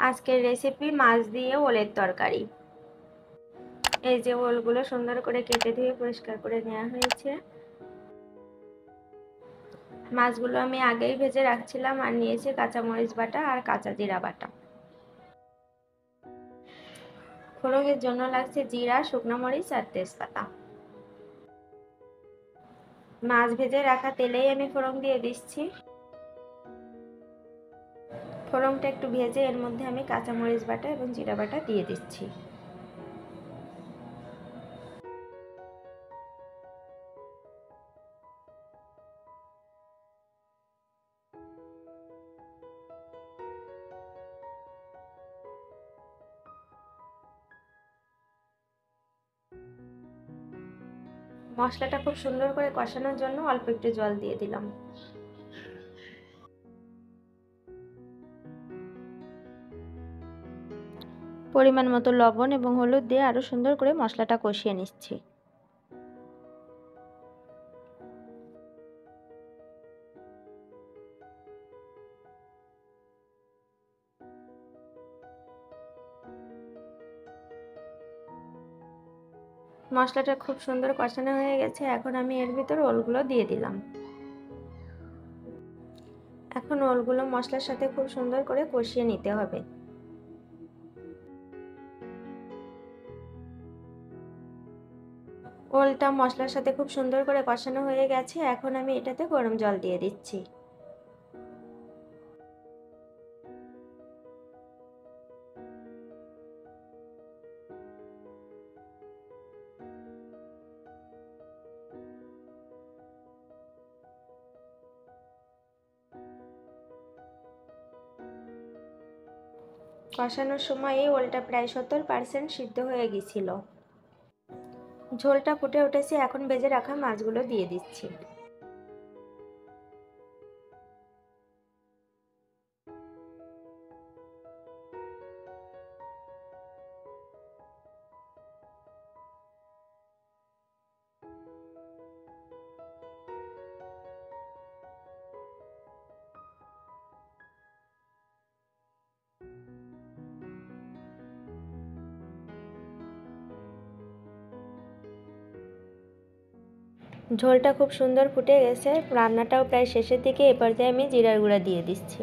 আজকের রেসিপি মাছ দিয়ে ওলের তরকারি। এই যে ওলগুলো সুন্দর করে কেটে ধুয়ে পরিষ্কার করে নেওয়া হয়েছে। মাছগুলো আমি আগেই ভেজে রাখছিলাম আর নিয়েছি কাঁচামরিচ বাটা আর কাঁচা জিরা বাটা। ফোড়নের জন্য লাগছে জিরা, শুকনো মরিচ আর তেজপাতা। মাছ ভেজে রাখা তেলেই আমি ফোড়ন দিয়ে দিচ্ছি। ফোড়নটা একটু ভেজে এর মধ্যে আমি কাঁচামরিচ বাটা এবং জিরা বাটা দিয়ে দিচ্ছি। মশলাটা খুব সুন্দর করে কষানোর জন্য অল্প একটু জল দিয়ে দিলাম। পরিমাণ মতো লবণ এবং হলুদ দিয়ে আরো সুন্দর করে মশলাটা কষিয়ে নিচ্ছি। মশলাটা খুব সুন্দর কষানো হয়ে গেছে। এখন আমি এর ভিতর ওলগুলো দিয়ে দিলাম। এখন ওলগুলো মশলার সাথে খুব সুন্দর করে কষিয়ে নিতে হবে। ওলটা মশলার সাথে খুব সুন্দর করে কষানো হয়ে গেছে। এখন আমি এটাতে গরম জল দিয়ে দিচ্ছি। কষানোর সময় ওলটা প্রায় 70% সিদ্ধ হয়ে গেছিল। ঝোলটা ফুটে উঠেছে। এখন ভেজে রাখা মাছগুলো দিয়ে দিচ্ছি। ঝোলটা খুব সুন্দর ফুটে গেছে। রান্নাটাও প্রায় শেষের দিকে। এ পর্যায়ে আমি জিরার গুঁড়া দিয়ে দিচ্ছি।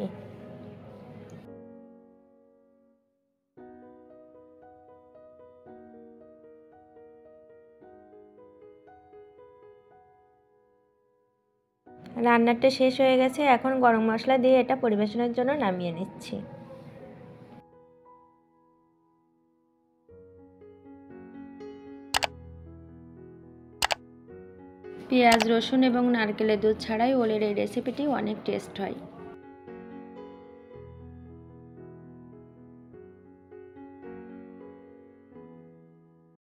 রান্নাটা শেষ হয়ে গেছে। এখন গরম মশলা দিয়ে এটা পরিবেশনের জন্য নামিয়ে নিচ্ছি। পেঁয়াজ, রসুন এবং নারকেলের দুধ ছাড়াই ওলের এই রেসিপিটি অনেক টেস্ট হয়।